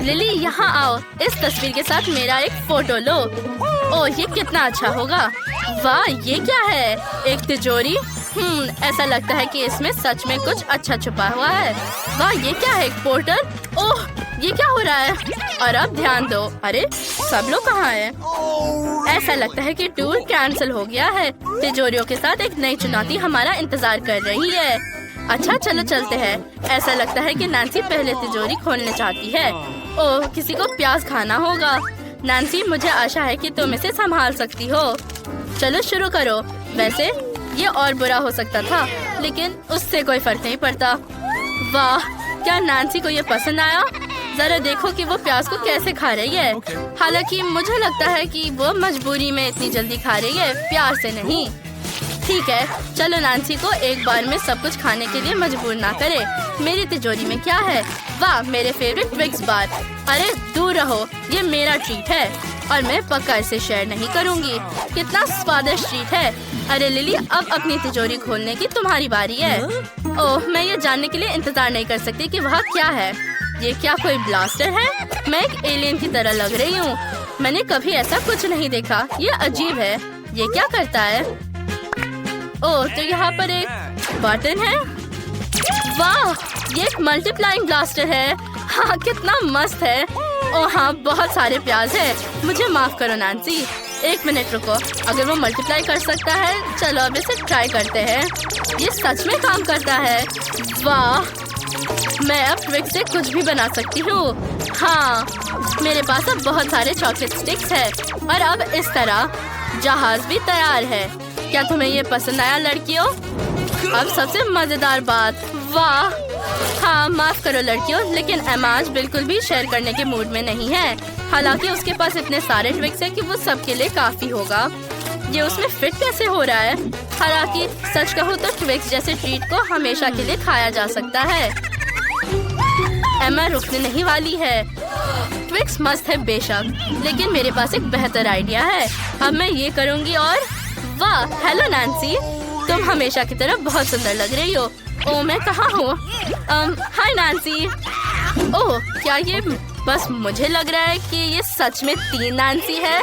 Lily यहाँ आओ, इस तस्वीर के साथ मेरा एक फोटो लो। ओह ये कितना अच्छा होगा। वाह ये क्या है, एक तिजोरी। ऐसा लगता है कि इसमें सच में कुछ अच्छा छुपा हुआ है। वाह ये क्या है, एक पोर्टल। ओह ये क्या हो रहा है। और अब ध्यान दो, अरे सब लोग कहाँ हैं? ऐसा लगता है कि टूर कैंसिल हो गया है। तिजोरियों के साथ एक नई चुनौती हमारा इंतजार कर रही है। अच्छा चलो चलते हैं। ऐसा लगता है कि नैन्सी पहले तिजोरी खोलना चाहती है। ओह किसी को प्याज खाना होगा। नैन्सी मुझे आशा है कि तुम इसे संभाल सकती हो। चलो शुरू करो। वैसे ये और बुरा हो सकता था, लेकिन उससे कोई फर्क नहीं पड़ता। वाह क्या नैन्सी को ये पसंद आया। जरा देखो कि वो प्याज को कैसे खा रही है। हालांकि मुझे लगता है कि वो मजबूरी में इतनी जल्दी खा रही है, प्यार से नहीं। ठीक है चलो नैन्सी को एक बार में सब कुछ खाने के लिए मजबूर ना करे। मेरी तिजोरी में क्या है। वाह मेरे फेवरेट ट्विक्स बार। अरे दूर रहो, ये मेरा ट्रीट है और मैं पक्का इसे शेयर नहीं करूंगी। कितना स्वादिष्ट ट्रीट है। अरे लिली अब अपनी तिजोरी खोलने की तुम्हारी बारी है। ओह मैं ये जानने के लिए इंतजार नहीं कर सकती कि वह क्या है। ये क्या कोई ब्लास्टर है। मैं एक एलियन की तरह लग रही हूँ। मैंने कभी ऐसा कुछ नहीं देखा, ये अजीब है। ये क्या करता है। ओह तो यहाँ पर एक बटन है। वाह ये एक मल्टीप्लाइंग ब्लास्टर है। हाँ कितना मस्त है। ओह हाँ बहुत सारे प्याज है। मुझे माफ करो नैन्सी, एक मिनट रुको। अगर वो मल्टीप्लाई कर सकता है, चलो अब इसे ट्राई करते हैं। ये सच में काम करता है। वाह मैं अब ट्विक से कुछ भी बना सकती हूँ। हाँ मेरे पास अब बहुत सारे चॉकलेट स्टिक्स है और अब इस तरह जहाज भी तैयार है। क्या तुम्हें ये पसंद आया लड़कियों। अब सबसे मजेदार बात। वाह हाँ माफ करो लड़कियों, लेकिन एमा आज बिल्कुल भी शेयर करने के मूड में नहीं है। हालांकि उसके पास इतने सारे ट्विक्स हैं कि वो सबके लिए काफी होगा। ये उसमें फिट कैसे हो रहा है। हालांकि सच कहूँ तो ट्विक्स जैसे ट्रीट को हमेशा के लिए खाया जा सकता है। एमा रुकने नहीं वाली है। ट्विक्स मस्त है बेशक, लेकिन मेरे पास एक बेहतर आइडिया है। अब मैं ये करूँगी और वाह हेलो नैन्सी, तुम हमेशा की तरह बहुत सुंदर लग रही हो। ओह मैं कहाँ हूँ। हाय नैन्सी। ओह क्या ये बस मुझे लग रहा है कि ये सच में 3 नैन्सी है।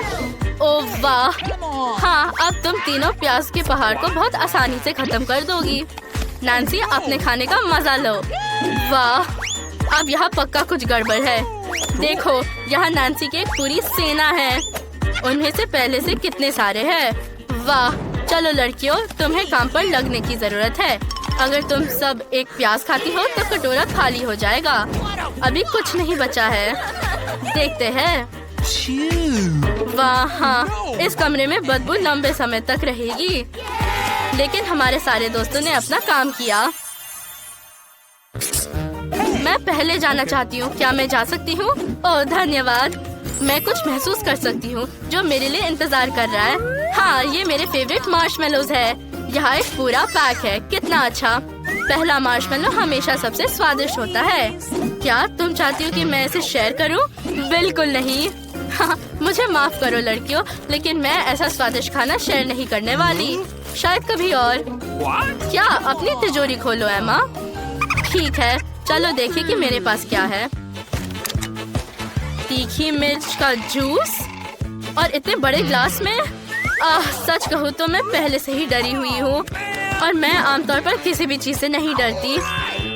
ओह वाह हाँ अब तुम तीनों प्याज के पहाड़ को बहुत आसानी से खत्म कर दोगी। नैन्सी अपने खाने का मजा लो। वाह अब यहाँ पक्का कुछ गड़बड़ है। देखो यहाँ नैन्सी की एक पूरी सेना है। उनमें से पहले से कितने सारे हैं। वाह चलो लड़कियों तुम्हें काम पर लगने की जरूरत है। अगर तुम सब एक प्याज खाती हो तो कटोरा खाली हो जाएगा। अभी कुछ नहीं बचा है, देखते हैं। वाह हाँ इस कमरे में बदबू लंबे समय तक रहेगी, लेकिन हमारे सारे दोस्तों ने अपना काम किया। मैं पहले जाना चाहती हूँ, क्या मैं जा सकती हूँ। ओह धन्यवाद। मैं कुछ महसूस कर सकती हूँ जो मेरे लिए इंतजार कर रहा है। हाँ ये मेरे फेवरेट मार्शमेलोज है। यहाँ एक पूरा पैक है, कितना अच्छा। पहला मार्शमेलो हमेशा सबसे स्वादिष्ट होता है। क्या तुम चाहती हो कि मैं इसे शेयर करूँ। बिल्कुल नहीं। हाँ, मुझे माफ करो लड़कियों, लेकिन मैं ऐसा स्वादिष्ट खाना शेयर नहीं करने वाली। शायद कभी और। क्या अपनी तिजोरी खोलो एमा। ठीक है चलो देखिए कि मेरे पास क्या है। तीखी मिर्च का जूस और इतने बड़े ग्लास में। सच कहूँ तो मैं पहले से ही डरी हुई हूँ और मैं आमतौर पर किसी भी चीज से नहीं डरती।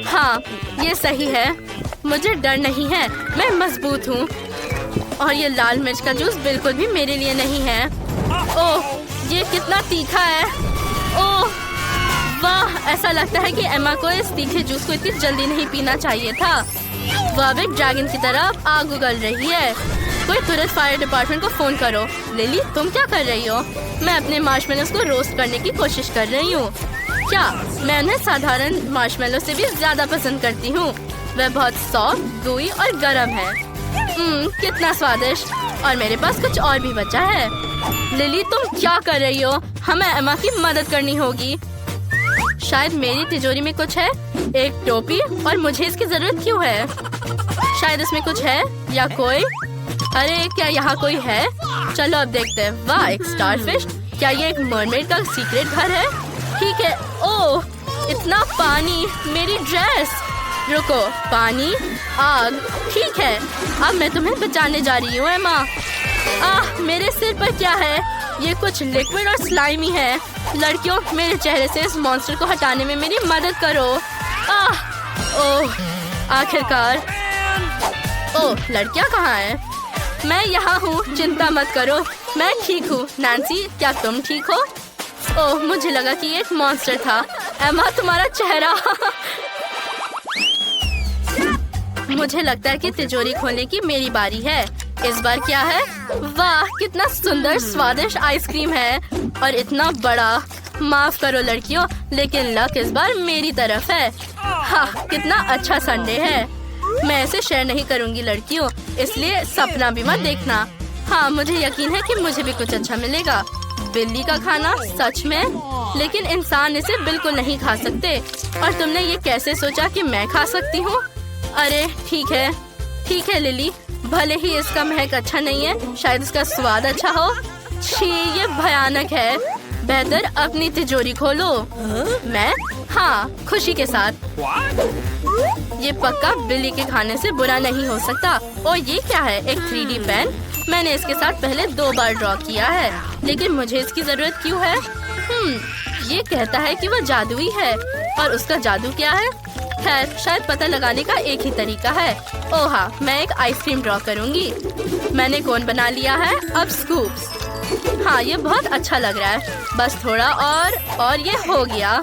हाँ ये सही है, मुझे डर नहीं है, मैं मजबूत हूँ। और ये लाल मिर्च का जूस बिल्कुल भी मेरे लिए नहीं है। ओह ये कितना तीखा है। ओह वाह ऐसा लगता है कि एमा को इस तीखे जूस को इतनी जल्दी नहीं पीना चाहिए था। वह भी ड्रैगन की तरह आग उगल रही है। कोई तुरंत फायर डिपार्टमेंट को फोन करो। लिली तुम क्या कर रही हो। मैं अपने मार्शमेलोज को रोस्ट करने की कोशिश कर रही हूँ। क्या मैं उन्हें साधारण मार्शमेलो से भी ज्यादा पसंद करती हूँ। वह बहुत सॉफ्ट, gooey और गर्म है। कितना स्वादिष्ट। और मेरे पास कुछ और भी बचा है। लिली तुम क्या कर रही हो। हमें एमा की मदद करनी होगी। शायद मेरी तिजोरी में कुछ है। एक टोपी, और मुझे इसकी जरूरत क्यों है। शायद इसमें कुछ है या कोई। अरे क्या यहाँ कोई है। चलो अब देखते हैं। वाह एक स्टारफिश। क्या ये एक मरमेड का सीक्रेट घर है। ठीक है। ओह इतना पानी, मेरी ड्रेस। रुको, पानी, आग, ठीक है। अब मैं तुम्हें बचाने जा रही हूँ एमा। मेरे सिर पर क्या है? ये कुछ लिक्विड और स्लाइमी है। लड़कियों, मेरे चेहरे से इस मॉन्स्टर को हटाने में मेरी मदद करो। ओह, आखिरकार। ओह, लड़कियाँ कहाँ हैं? मैं यहाँ हूँ, चिंता मत करो, मैं ठीक हूँ। नैन्सी, क्या तुम ठीक हो? ओह, मुझे लगा कि ये एक मॉन्स्टर था। एमा, तुम्हारा चेहरा। मुझे लगता है कि तिजोरी खोलने की मेरी बारी है। इस बार क्या है? वाह, कितना सुंदर स्वादिष्ट आइसक्रीम है और इतना बड़ा। माफ करो लड़कियों, लेकिन लक इस बार मेरी तरफ है। हाँ, कितना अच्छा संडे है। मैं इसे शेयर नहीं करूंगी लड़कियों, इसलिए सपना भी मत देखना। हाँ, मुझे यकीन है कि मुझे भी कुछ अच्छा मिलेगा। बिल्ली का खाना, सच में? लेकिन इंसान इसे बिल्कुल नहीं खा सकते। और तुमने ये कैसे सोचा कि मैं खा सकती हूँ? अरे ठीक है लिली, भले ही इसका महक अच्छा नहीं है, शायद इसका स्वाद अच्छा हो। छी, ये भयानक है। बेहतर अपनी तिजोरी खोलो। मैं? हाँ, खुशी के साथ। ये पक्का बिल्ली के खाने से बुरा नहीं हो सकता। और ये क्या है? एक 3D पेन। मैंने इसके साथ पहले 2 बार ड्रॉ किया है, लेकिन मुझे इसकी जरूरत क्यों है? ये कहता है कि वो जादुई है। और उसका जादू क्या है? खैर, शायद पता लगाने का एक ही तरीका है। ओह हाँ, मैं एक आइसक्रीम ड्रॉ करूंगी। मैंने कोन बना लिया है। अब स्कूप्स। हाँ, ये बहुत अच्छा लग रहा है। बस थोड़ा और ये हो गया।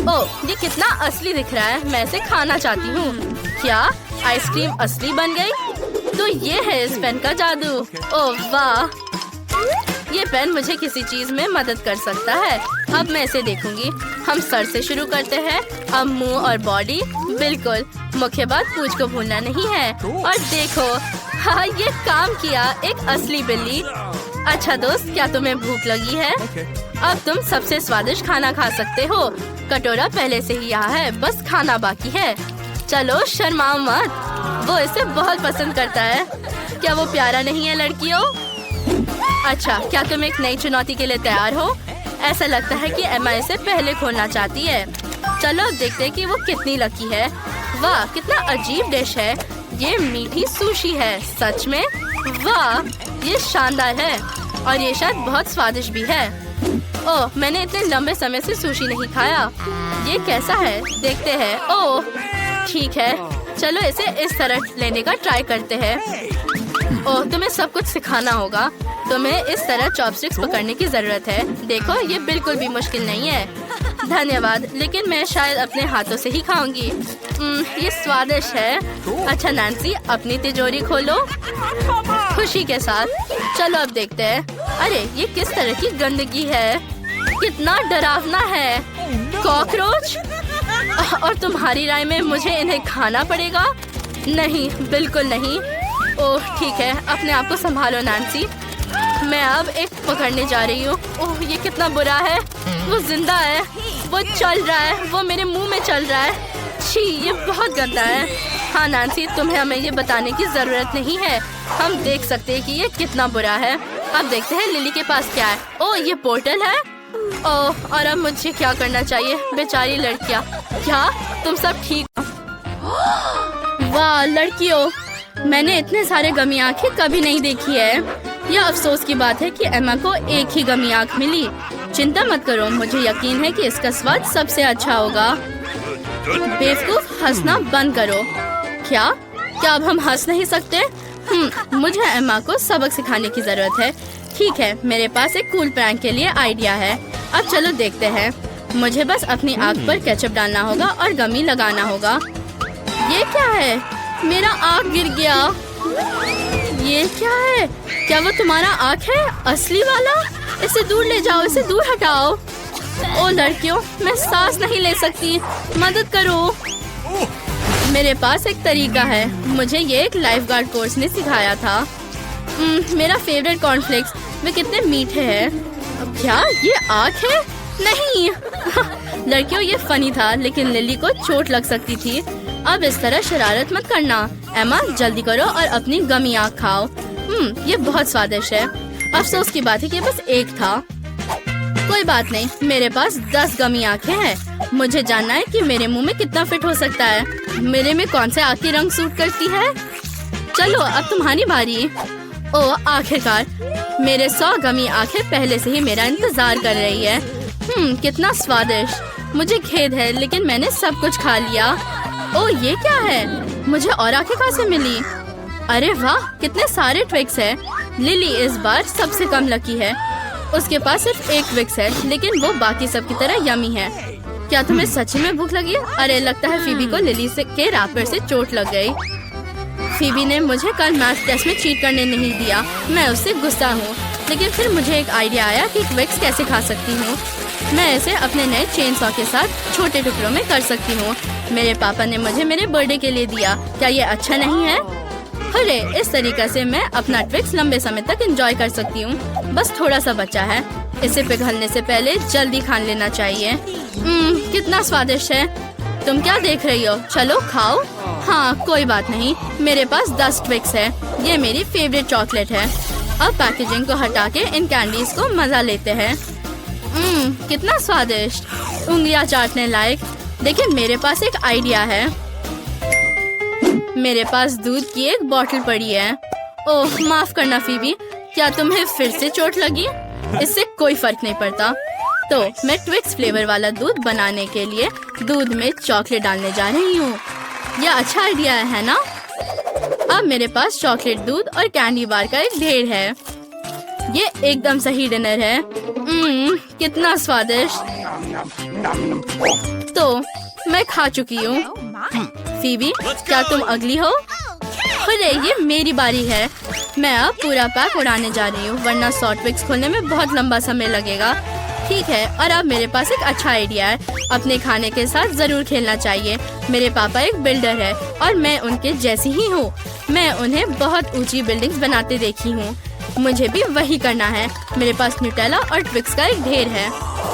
ओह, ये कितना असली दिख रहा है। मैं इसे खाना चाहती हूँ। क्या आइसक्रीम असली बन गई? तो ये है इस पेन का जादू। ओह वाह, ये पेन मुझे किसी चीज में मदद कर सकता है। अब मैं इसे देखूंगी। हम सर से शुरू करते हैं, अब मुंह और बॉडी। बिल्कुल, मुख्य बात पूंछ को भूलना नहीं है। और देखो, हाँ, ये काम किया। एक असली बिल्ली। अच्छा दोस्त, क्या तुम्हें भूख लगी है? अब तुम सबसे स्वादिष्ट खाना खा सकते हो। कटोरा पहले से ही यहाँ है, बस खाना बाकी है। चलो, शर्माओ मत, वो इसे बहुत पसंद करता है। क्या वो प्यारा नहीं है लड़कियों? अच्छा, क्या तुम एक नई चुनौती के लिए तैयार हो? ऐसा लगता है कि एमा इसे पहले खोलना चाहती है। चलो देखते हैं कि वो कितनी लकी है। वाह, कितना अजीब डिश है। ये मीठी सुशी है। सच में? वाह, ये शानदार है और ये शायद बहुत स्वादिष्ट भी है। ओह, मैंने इतने लंबे समय से सुशी नहीं खाया। ये कैसा है? देखते हैं। ओह, ठीक है, चलो इसे इस तरह लेने का ट्राई करते हैं। ओह, तुम्हें सब कुछ सिखाना होगा। तुम्हें इस तरह चॉपस्टिक्स पकड़ने की जरूरत है। देखो, ये बिल्कुल भी मुश्किल नहीं है। धन्यवाद, लेकिन मैं शायद अपने हाथों से ही खाऊंगी। ये स्वादिष्ट है। अच्छा नैन्सी, अपनी तिजोरी खोलो। खुशी के साथ। चलो अब देखते हैं। अरे, ये किस तरह की गंदगी है? कितना डरावना है। कॉकरोच। और तुम्हारी राय में मुझे इन्हें खाना पड़ेगा? नहीं, बिल्कुल नहीं। ओह ठीक है, अपने आप को संभालो नैन्सी। मैं अब एक पकड़ने जा रही हूँ। ओह, ये कितना बुरा है। वो जिंदा है, वो चल रहा है, वो मेरे मुंह में चल रहा है। छी, ये बहुत गंदा है। हाँ नैन्सी, तुम्हें हमें ये बताने की जरूरत नहीं है। हम देख सकते हैं कि ये कितना बुरा है। अब देखते हैं लिली के पास क्या है। ओह, ये पोर्टल है। ओह, और अब मुझे क्या करना चाहिए? बेचारी लड़कियाँ। क्या तुम सब ठीक? वाह लड़कियों, मैंने इतने सारे गमी आंखें कभी नहीं देखी है। यह अफसोस की बात है कि एमा को एक ही गमी आंख मिली। चिंता मत करो, मुझे यकीन है कि इसका स्वाद सबसे अच्छा होगा। बेवकूफ, हंसना बंद करो। क्या अब हम हंस नहीं सकते? मुझे एमा को सबक सिखाने की जरूरत है। ठीक है, मेरे पास एक कूल प्रैंक के लिए आइडिया है। अब चलो देखते हैं। मुझे बस अपनी आंख पर केचप डालना होगा और गमी लगाना होगा। ये क्या है? मेरा आँख गिर गया। ये क्या है? क्या वो तुम्हारा आँख है? असली वाला? इसे दूर ले जाओ, इसे दूर हटाओ। ओ लड़कियों, मैं सांस नहीं ले सकती, मदद करो। मेरे पास एक तरीका है। मुझे ये एक लाइफ गार्ड कोर्स ने सिखाया था। मेरा फेवरेट कॉर्नफ्लेक्स, वे कितने मीठे हैं। क्या ये आँख है? नहीं। लड़कियों, ये फनी था, लेकिन लिली को चोट लग सकती थी। अब इस तरह शरारत मत करना। एमा, जल्दी करो और अपनी गमी आँख खाओ। ये बहुत स्वादिष्ट है। अफसोस की बात है कि बस एक था। कोई बात नहीं, मेरे पास 10 गमी आँखें हैं। मुझे जानना है कि मेरे मुंह में कितना फिट हो सकता है। मेरे में कौन सा आग की रंग सूट करती है? चलो अब तुम्हारी बारी। ओह आखिरकार मेरे 100 गमी आंखें पहले से ही मेरा इंतजार कर रही है। कितना स्वादिष्ट। मुझे खेद है लेकिन मैंने सब कुछ खा लिया। ओह ये क्या है? मुझे और आंखें कहाँ से मिली? अरे वाह कितने सारे ट्विक्स है। लिली इस बार सबसे कम लकी है। उसके पास सिर्फ एक ट्विक्स है लेकिन वो बाकी सब की तरह यमी है। क्या तुम्हें सच्ची में भूख लगी? अरे लगता है फीबी को लिली के रैपर से चोट लग गई। फीबी ने मुझे कल मैथ टेस्ट में चीट करने नहीं दिया। मैं उससे गुस्सा हूँ लेकिन फिर मुझे एक आइडिया आया कि ट्विक्स कैसे खा सकती हूँ। मैं इसे अपने नए चेन सॉ के साथ छोटे टुकड़ों में कर सकती हूँ। मेरे पापा ने मुझे मेरे बर्थडे के लिए दिया। क्या ये अच्छा नहीं है? अरे इस तरीके से मैं अपना ट्विक्स लंबे समय तक एंजॉय कर सकती हूँ। बस थोड़ा सा बचा है। इसे पिघलने से पहले जल्दी खा लेना चाहिए। कितना स्वादिष्ट है। तुम क्या देख रही हो? चलो खाओ। हाँ कोई बात नहीं, मेरे पास 10 ट्विक्स है। ये मेरी फेवरेट चॉकलेट है। अब पैकेजिंग को हटा के इन कैंडीज को मजा लेते हैं। कितना स्वादिष्ट, उंगलियां चाटने लायक। लेकिन मेरे पास एक आइडिया है। मेरे पास दूध की एक बोतल पड़ी है। ओह माफ करना फीबी, क्या तुम्हें फिर से चोट लगी? इससे कोई फर्क नहीं पड़ता। तो मैं ट्विक्स फ्लेवर वाला दूध बनाने के लिए दूध में चॉकलेट डालने जा रही हूँ। यह अच्छा आइडिया है ना? अब मेरे पास चॉकलेट, दूध और कैंडी बार का एक ढेर है। ये एकदम सही डिनर है। कितना स्वादिष्ट। तो मैं खा चुकी हूँ। फीबी क्या तुम अगली हो? अरे ये मेरी बारी है। मैं अब पूरा पैक उड़ाने जा रही हूँ वरना 100 ट्विक्स खोलने में बहुत लंबा समय लगेगा। ठीक है, और अब मेरे पास एक अच्छा आइडिया है। अपने खाने के साथ जरूर खेलना चाहिए। मेरे पापा एक बिल्डर है और मैं उनके जैसी ही हूँ। मैं उन्हें बहुत ऊंची बिल्डिंग्स बनाते देखी हूँ। मुझे भी वही करना है। मेरे पास न्यूटेला और ट्विक्स का एक ढेर है।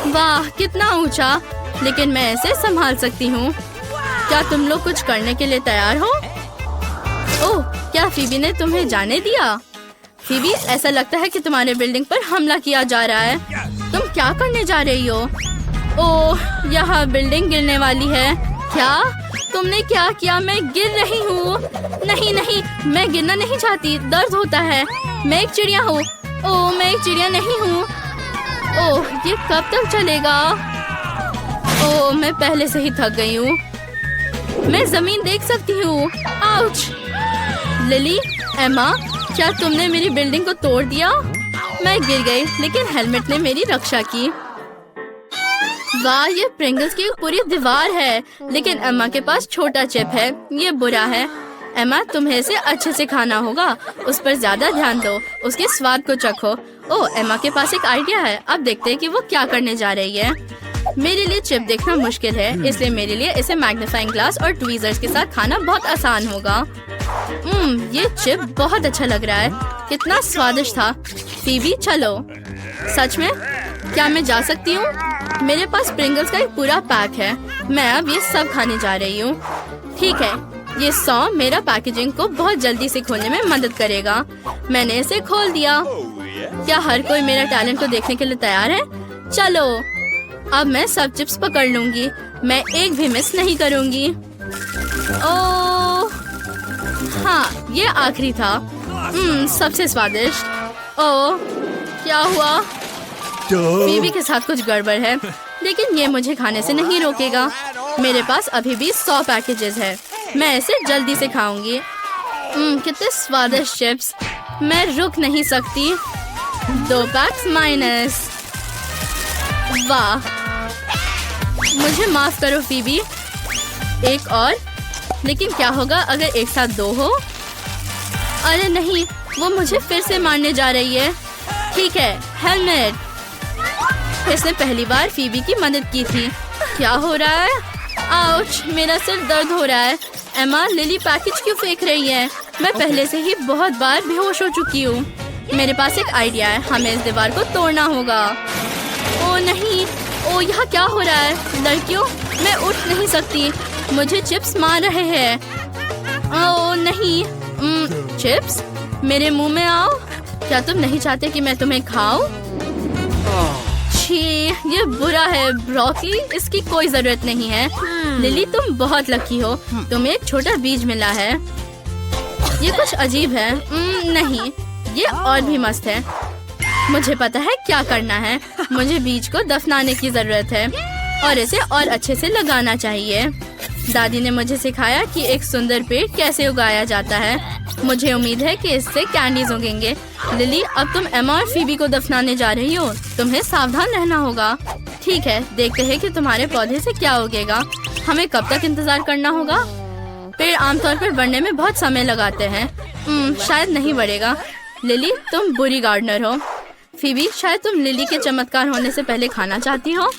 वाह कितना ऊंचा, लेकिन मैं इसे संभाल सकती हूँ। क्या तुम लोग कुछ करने के लिए तैयार हो? ओह क्या फीबी ने तुम्हें जाने दिया? फीबी ऐसा लगता है कि तुम्हारे बिल्डिंग पर हमला किया जा रहा है। तुम क्या करने जा रही हो? ओह यहाँ बिल्डिंग गिरने वाली है। क्या तुमने क्या किया? मैं गिर रही हूँ। नहीं नहीं, मैं गिरना नहीं चाहती, दर्द होता है। मैं एक चिड़िया हूँ। ओह मैं एक चिड़िया नहीं हूँ। ओह ये कब तक चलेगा? ओह मैं पहले से ही थक गई हूँ। मैं जमीन देख सकती हूँ। आउच! लिली, एम्मा, क्या तुमने मेरी बिल्डिंग को तोड़ दिया? मैं गिर गई लेकिन हेलमेट ने मेरी रक्षा की। वाह ये प्रिंगल्स की एक पूरी दीवार है, लेकिन एम्मा के पास छोटा चिप है। ये बुरा है। एम्मा तुम्हें इसे अच्छे से खाना होगा। उस पर ज्यादा ध्यान दो, उसके स्वाद को चखो। ओह एम्मा के पास एक आइडिया है। अब देखते हैं कि वो क्या करने जा रही है। मेरे लिए चिप देखना मुश्किल है, इसलिए मेरे लिए इसे मैग्नीफाइंग ग्लास और ट्वीजर्स के साथ खाना बहुत आसान होगा। ये चिप बहुत अच्छा लग रहा है। कितना स्वादिष्ट था। फीबी चलो। सच में? क्या मैं जा सकती हूँ? मेरे पास प्रिंगल्स का एक पूरा पैक है। मैं अब ये सब खाने जा रही हूँ। ठीक है, ये सॉ मेरा पैकेजिंग को बहुत जल्दी से खोलने में मदद करेगा। मैंने इसे खोल दिया। क्या हर कोई मेरा टैलेंट को देखने के लिए तैयार है? चलो अब मैं सब चिप्स पकड़ लूंगी। मैं एक भी मिस नहीं करूंगी। ओह हाँ ये आखिरी था। सबसे स्वादिष्ट। ओह क्या हुआ? बीबी के साथ कुछ गड़बड़ है, लेकिन ये मुझे खाने से नहीं रोकेगा। मेरे पास अभी भी 100 पैकेजेस है। मैं इसे जल्दी से खाऊंगी। कितने स्वादिष्ट चिप्स। मैं रुक नहीं सकती। 2 पैक्स माइनस। वाह मुझे माफ करो फीबी। एक और। लेकिन क्या होगा अगर एक साथ 2 हो? अरे नहीं, वो मुझे फिर से मारने जा रही है। ठीक है, हेलमेट। इसने पहली बार फीबी की मदद की थी। क्या हो रहा है? आउच! मेरा सिर दर्द हो रहा है। एम्मा, लिली पैकेज क्यों फेंक रही है? मैं पहले से ही बहुत बार बेहोश हो चुकी हूँ। मेरे पास एक आइडिया है। हमें इस दीवार को तोड़ना होगा। ओह नहीं! ओह यहाँ क्या हो रहा है? लड़कियों, मैं उठ नहीं सकती। मुझे चिप्स मार रहे हैं। ओह नहीं! चिप्स मेरे मुंह में आओ। क्या तुम नहीं चाहते कि मैं तुम्हें खाऊं? छी, ये बुरा है। ब्रोकली, इसकी कोई जरूरत नहीं है। लिली, तुम बहुत लकी हो, तुम्हें एक छोटा बीज मिला है। ये कुछ अजीब है। नहीं, ये और भी मस्त है। मुझे पता है क्या करना है। मुझे बीज को दफनाने की जरूरत है और इसे और अच्छे से लगाना चाहिए। दादी ने मुझे सिखाया कि एक सुंदर पेड़ कैसे उगाया जाता है। मुझे उम्मीद है कि इससे कैंडीज उगेंगे। लिली, अब तुम एमा और फीबी को दफनाने जा रही हो। तुम्हें सावधान रहना होगा। ठीक है, देखते हैं कि तुम्हारे पौधे से क्या उगेगा। हमें कब तक इंतजार करना होगा? पेड़ आमतौर पर बढ़ने में बहुत समय लगाते हैं। शायद नहीं बढ़ेगा। लिली, तुम बुरी गार्डनर हो। फीबी, शायद तुम लिली के चमत्कार होने से पहले खाना चाहती हो।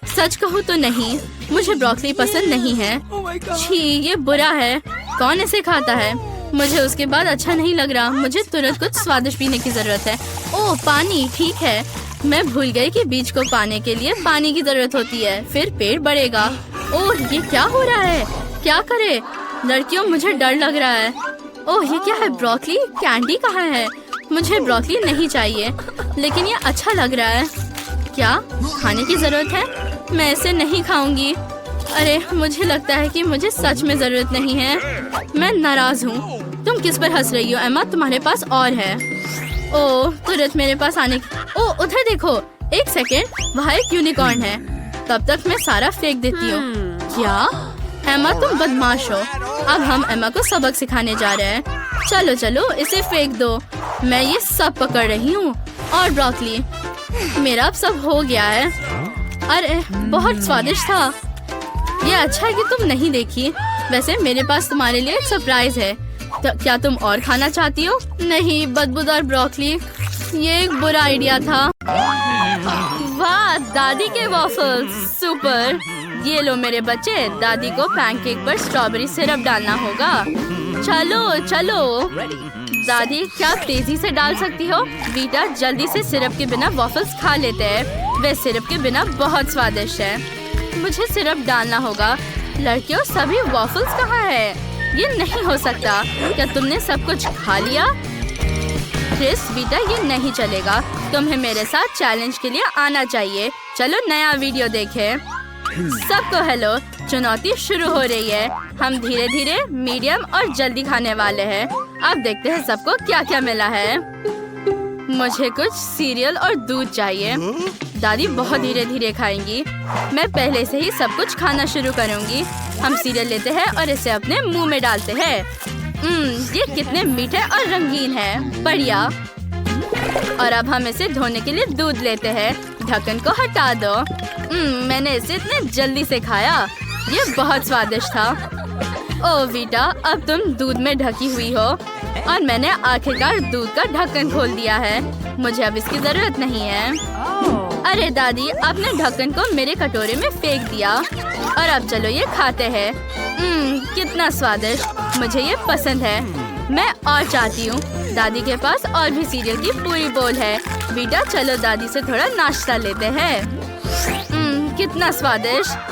सच कहूँ तो नहीं, मुझे ब्रोकली पसंद नहीं है। छी, ये बुरा है। कौन इसे खाता है? मुझे उसके बाद अच्छा नहीं लग रहा। मुझे तुरंत कुछ स्वादिष्ट पीने की जरूरत है। ओह, पानी। ठीक है, मैं भूल गई कि बीज को पाने के लिए पानी की जरूरत होती है, फिर पेड़ बढ़ेगा। ओह, ये क्या हो रहा है? क्या करे? लड़कियों, मुझे डर लग रहा है। ओह, ये क्या है? ब्रोकली? कैंडी कहाँ है? मुझे ब्रोकली नहीं चाहिए, लेकिन ये अच्छा लग रहा है। क्या खाने की जरूरत है? मैं इसे नहीं खाऊंगी। अरे, मुझे लगता है कि मुझे सच में जरूरत नहीं है। मैं नाराज हूँ। तुम किस पर हंस रही हो एमा? तुम्हारे पास और है। ओह, तुरंत मेरे पास आने। ओह, उधर देखो। एक सेकेंड, वहाँ एक यूनिकॉर्न है। तब तक मैं सारा फेंक देती हूँ। क्या? एमा, तुम बदमाश हो। अब हम एमा को सबक सिखाने जा रहे हैं। चलो चलो, इसे फेंक दो। मैं ये सब पकड़ रही हूँ। और ब्रोकली, मेरा अब सब हो गया है। अरे, बहुत स्वादिष्ट था। ये अच्छा है कि तुम नहीं देखी। वैसे मेरे पास तुम्हारे लिए एक सरप्राइज है। तो क्या तुम और खाना चाहती हो? नहीं, बदबूदार ब्रोकली। ये एक बुरा आइडिया था। वाह, दादी के वॉफल्स सुपर। ये लो मेरे बच्चे, दादी को पैनकेक पर स्ट्रॉबेरी सिरप डालना होगा। चलो चलो दादी, क्या आप तेजी से डाल सकती हो? बीटा, जल्दी से सिरप के बिना वॉफल्स खा लेते हैं। वे सिरप के बिना बहुत स्वादिष्ट है। मुझे सिरप डालना होगा। लड़कियों, सभी वॉफल्स कहाँ है? ये नहीं हो सकता। क्या तुमने सब कुछ खा लिया? क्रिस, बेटा, ये नहीं चलेगा। तुम्हें मेरे साथ चैलेंज के लिए आना चाहिए। चलो नया वीडियो देखें। सबको हेलो, चुनौती शुरू हो रही है। हम धीरे धीरे, मीडियम और जल्दी खाने वाले हैं। अब देखते हैं सबको क्या क्या मिला है। मुझे कुछ सीरियल और दूध चाहिए। दादी बहुत धीरे धीरे खाएंगी। मैं पहले से ही सब कुछ खाना शुरू करूंगी। हम सीरियल लेते हैं और इसे अपने मुंह में डालते हैं। ये कितने मीठे और रंगीन है। बढ़िया। और अब हम इसे धोने के लिए दूध लेते हैं। ढक्कन को हटा दो। मैंने इसे इतने जल्दी से खाया। ये बहुत स्वादिष्ट था। ओह बेटा, अब तुम दूध में ढकी हुई हो और मैंने आखिरकार दूध का ढक्कन खोल दिया है। मुझे अब इसकी जरूरत नहीं है। अरे दादी, आपने ढक्कन को मेरे कटोरे में फेंक दिया। और अब चलो ये खाते हैं। कितना स्वादिष्ट, मुझे ये पसंद है। मैं और चाहती हूँ। दादी के पास और भी सीरियल की पूरी बोल है। बेटा चलो दादी से थोड़ा नाश्ता लेते हैं। कितना स्वादिष्ट।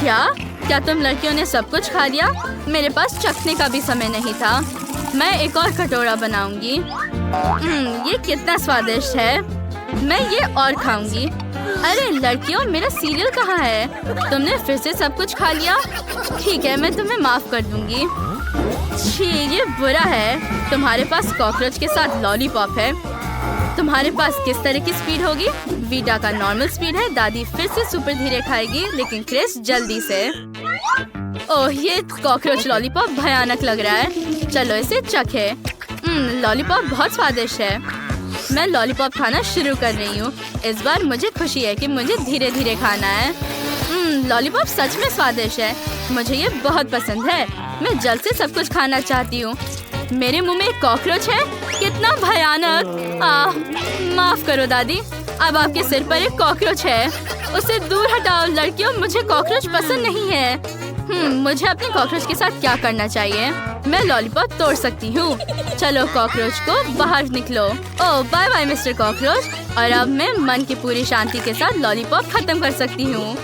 क्या तुम लड़कियों ने सब कुछ खा लिया? मेरे पास चखने का भी समय नहीं था। मैं एक और कटोरा बनाऊंगी। ये कितना स्वादिष्ट है। मैं ये और खाऊंगी। अरे लड़कियों, मेरा सीरियल कहाँ है? तुमने फिर से सब कुछ खा लिया। ठीक है, मैं तुम्हें माफ कर दूंगी। छी, ये बुरा है। तुम्हारे पास कॉकरोच के साथ लॉलीपॉप है। तुम्हारे पास किस तरह की स्पीड होगी? वीटा का नॉर्मल स्पीड है। दादी फिर से सुपर धीरे खाएगी, लेकिन क्रिस जल्दी से। ओह, ये कॉकरोच लॉलीपॉप भयानक लग रहा है। चलो इसे चखे। लॉलीपॉप बहुत स्वादिष्ट है। मैं लॉलीपॉप खाना शुरू कर रही हूँ। इस बार मुझे खुशी है कि मुझे धीरे धीरे खाना है। लॉलीपॉप सच में स्वादिष्ट है। मुझे ये बहुत पसंद है। मैं जल्द से सब कुछ खाना चाहती हूँ। मेरे मुंह में एक कॉकरोच है। कितना भयानक। माफ करो दादी, अब आपके सिर पर एक कॉकरोच है। उसे दूर हटाओ लड़कियों, मुझे कॉकरोच पसंद नहीं है। मुझे अपने कॉकरोच के साथ क्या करना चाहिए? मैं लॉलीपॉप तोड़ सकती हूँ। चलो कॉकरोच को बाहर निकलो। ओह बाय बाय मिस्टर कॉकरोच। और अब मैं मन की पूरी शांति के साथ लॉलीपॉप खत्म कर सकती हूँ।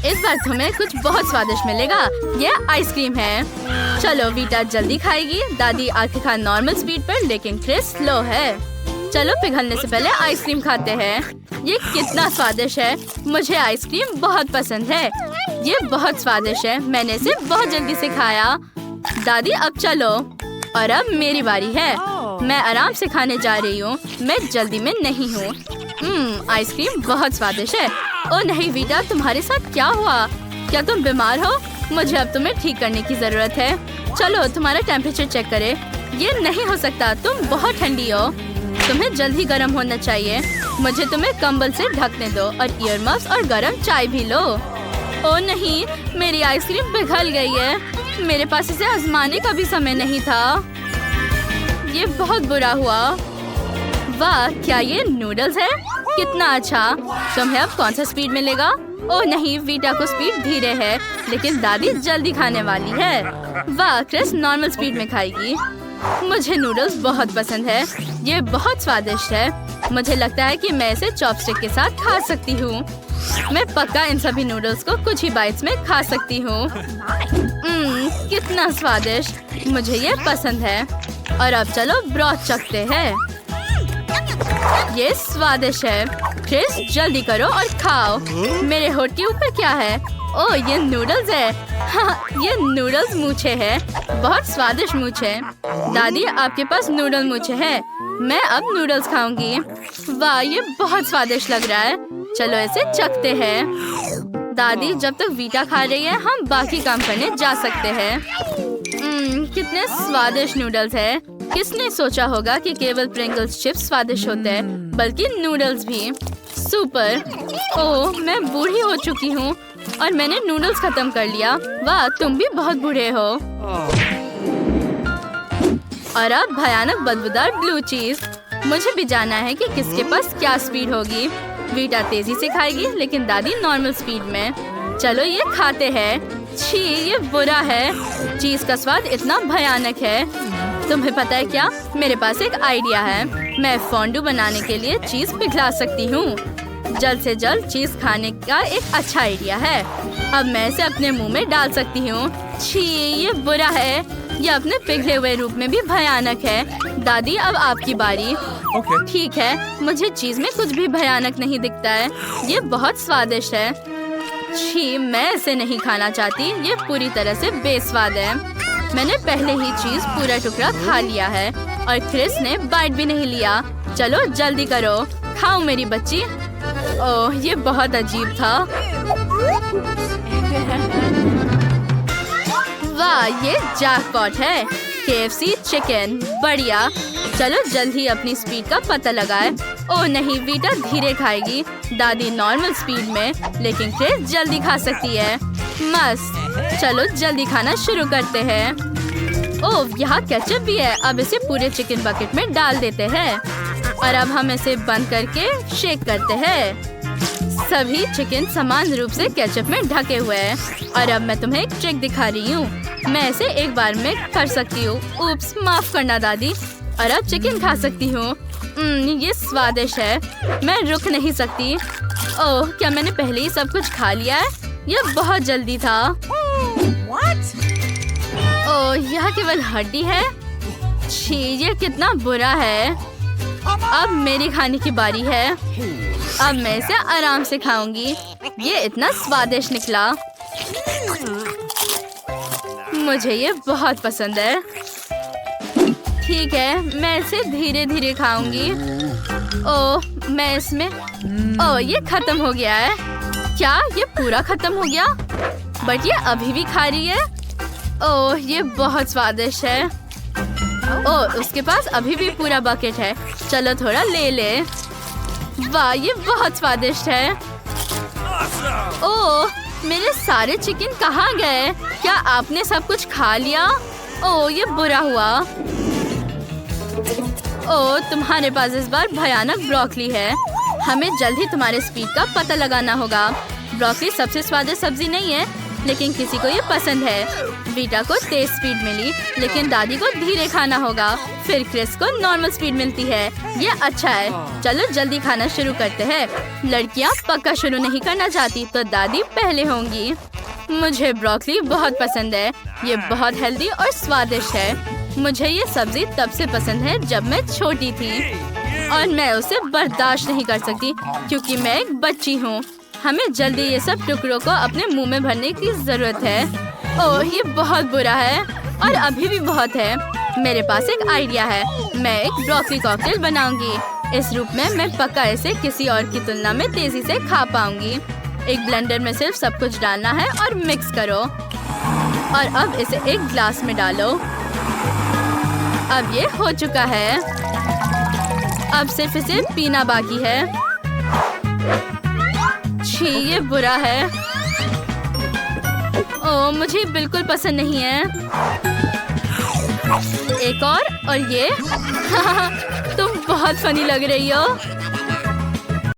इस बार तुम्हें कुछ बहुत स्वादिष्ट मिलेगा। ये आइसक्रीम है। चलो वीटा जल्दी खाएगी। दादी आखिरकार नॉर्मल स्पीड पर, लेकिन क्रिस स्लो है। चलो पिघलने से पहले आइसक्रीम खाते हैं। ये कितना स्वादिष्ट है। मुझे आइसक्रीम बहुत पसंद है। ये बहुत स्वादिष्ट है। मैंने इसे बहुत जल्दी से खाया। दादी अब चलो। और अब मेरी बारी है। मैं आराम से खाने जा रही हूँ। मैं जल्दी में नहीं हूँ। आइसक्रीम बहुत स्वादिष्ट है। ओह नहीं वीटा, तुम्हारे साथ क्या हुआ? क्या तुम बीमार हो? मुझे अब तुम्हें ठीक करने की जरूरत है। चलो तुम्हारा टेम्परेचर चेक करें। ये नहीं हो सकता, तुम बहुत ठंडी हो। तुम्हें जल्दी गर्म होना चाहिए। मुझे तुम्हें कंबल से ढकने दो और ईयर मफ्स और गर्म चाय भी लो। ओह नहीं, मेरी आइसक्रीम पिघल गई है। मेरे पास इसे आजमाने का भी समय नहीं था। ये बहुत बुरा हुआ। वाह, क्या ये नूडल्स है? कितना अच्छा। तुम्हें अब कौन सा स्पीड मिलेगा? ओह नहीं, वीटा को स्पीड धीरे है, लेकिन दादी जल्दी खाने वाली है। वाह, क्रिस नॉर्मल स्पीड में खाएगी। मुझे नूडल्स बहुत पसंद है। ये बहुत स्वादिष्ट है। मुझे लगता है कि मैं इसे चॉपस्टिक के साथ खा सकती हूँ। मैं पक्का इन सभी नूडल्स को कुछ ही बाइट्स में खा सकती हूँ। कितना स्वादिष्ट। मुझे ये पसंद है। और अब चलो ब्रॉथ चखते हैं। ये स्वादिष्ट है। क्रिस जल्दी करो और खाओ। मेरे होठ के ऊपर क्या है? ओह ये नूडल्स है। हाँ, ये नूडल्स मूछे है। बहुत स्वादिष्ट मूछे। दादी आपके पास नूडल मूछे है। मैं अब नूडल्स खाऊंगी। वाह, ये बहुत स्वादिष्ट लग रहा है। चलो इसे चखते हैं। दादी जब तक वीटा खा रही है, हम बाकी काम करने जा सकते हैं। कितने स्वादिष्ट नूडल्स है। किसने सोचा होगा कि केवल प्रिंगल्स चिप्स स्वादिष्ट होते हैं, बल्कि नूडल्स भी। सुपर। ओह मैं बूढ़ी हो चुकी हूँ और मैंने नूडल्स खत्म कर लिया। वाह, तुम भी बहुत बूढ़े हो। और अब भयानक बदबूदार ब्लू चीज। मुझे भी जानना है कि किसके पास क्या स्पीड होगी। वीटा तेजी से खाएगी, लेकिन दादी नॉर्मल स्पीड में। चलो ये खाते हैं। छी, ये बुरा है। चीज का स्वाद इतना भयानक है। तुम्हें पता है क्या? मेरे पास एक आइडिया है। मैं फोंडू बनाने के लिए चीज पिघला सकती हूँ। जल्द से जल्द चीज खाने का एक अच्छा आइडिया है। अब मैं इसे अपने मुंह में डाल सकती हूँ। छी, ये बुरा है। ये अपने पिघले हुए रूप में भी भयानक है। दादी अब आपकी बारी। ठीक है, मुझे चीज में कुछ भी भयानक नहीं दिखता है। ये बहुत स्वादिष्ट है। छी, मैं इसे नहीं खाना चाहती। ये पूरी तरह से बेस्वाद है। मैंने पहले ही चीज पूरा टुकड़ा खा लिया है और क्रिस ने बाइट भी नहीं लिया। चलो जल्दी करो, खाओ मेरी बच्ची। ओह ये बहुत अजीब था। वाह, ये जैकपॉट है। KFC चिकन, बढ़िया। चलो जल्द ही अपनी स्पीड का पता लगाए। ओह नहीं, वीटा धीरे खाएगी। दादी नॉर्मल स्पीड में, लेकिन क्रिस जल्दी खा सकती है। मस्त। चलो जल्दी खाना शुरू करते हैं। ओह यहाँ केचप भी है। अब इसे पूरे चिकन बकेट में डाल देते हैं और अब हम इसे बंद करके शेक करते हैं। सभी चिकन समान रूप से केचप में ढके हुए हैं। और अब मैं तुम्हें एक ट्रिक दिखा रही हूँ। मैं इसे एक बार में कर सकती हूँ। उप्स, माफ करना दादी। और अब चिकन खा सकती हूँ। ये स्वादिष्ट है। मैं रुक नहीं सकती। ओह क्या मैंने पहले ही सब कुछ खा लिया है? यह बहुत जल्दी था। ओह यह केवल हड्डी है। छी, ये कितना बुरा है। अब मेरी खाने की बारी है। अब मैं इसे आराम से खाऊंगी। ये इतना स्वादिष्ट निकला। मुझे ये बहुत पसंद है। ठीक है, मैं इसे धीरे धीरे खाऊंगी। ओह मैं इसमें ओह ये खत्म हो गया है। क्या ये पूरा खत्म हो गया? बट ये अभी भी खा रही है। ओह ये बहुत स्वादिष्ट है। ओह उसके पास अभी भी पूरा बकेट है। चलो थोड़ा ले ले। वाह ये बहुत स्वादिष्ट है। ओह मेरे सारे चिकन कहाँ गए? क्या आपने सब कुछ खा लिया? ओह ये बुरा हुआ। ओह तुम्हारे पास इस बार भयानक ब्रोकली है। हमें जल्द ही तुम्हारे स्पीड का पता लगाना होगा। ब्रोकली सबसे स्वादिष्ट सब्जी नहीं है, लेकिन किसी को ये पसंद है। वीटा को तेज स्पीड मिली, लेकिन दादी को धीरे खाना होगा। फिर क्रिस को नॉर्मल स्पीड मिलती है। ये अच्छा है। चलो जल्दी खाना शुरू करते हैं। लड़कियाँ पक्का शुरू नहीं करना चाहती, तो दादी पहले होंगी। मुझे ब्रोकली बहुत पसंद है। ये बहुत हेल्दी और स्वादिष्ट है। मुझे ये सब्जी तब से पसंद है जब मैं छोटी थी। और मैं उसे बर्दाश्त नहीं कर सकती क्योंकि मैं एक बच्ची हूँ। हमें जल्दी ये सब टुकड़ों को अपने मुंह में भरने की जरूरत है। ओह, ये बहुत बुरा है और अभी भी बहुत है। मेरे पास एक आइडिया है। मैं एक ब्रोकली कॉकटेल बनाऊंगी। इस रूप में मैं पक्का इसे किसी और की तुलना में तेजी से खा पाऊंगी। एक ब्लेंडर में सिर्फ सब कुछ डालना है और मिक्स करो। और अब इसे एक ग्लास में डालो। अब ये हो चुका है। अब सिर्फ इसे पीना बाकी है। छी, ये बुरा है। ओह, मुझे बिल्कुल पसंद नहीं है। एक और ये तुम बहुत फनी लग रही हो।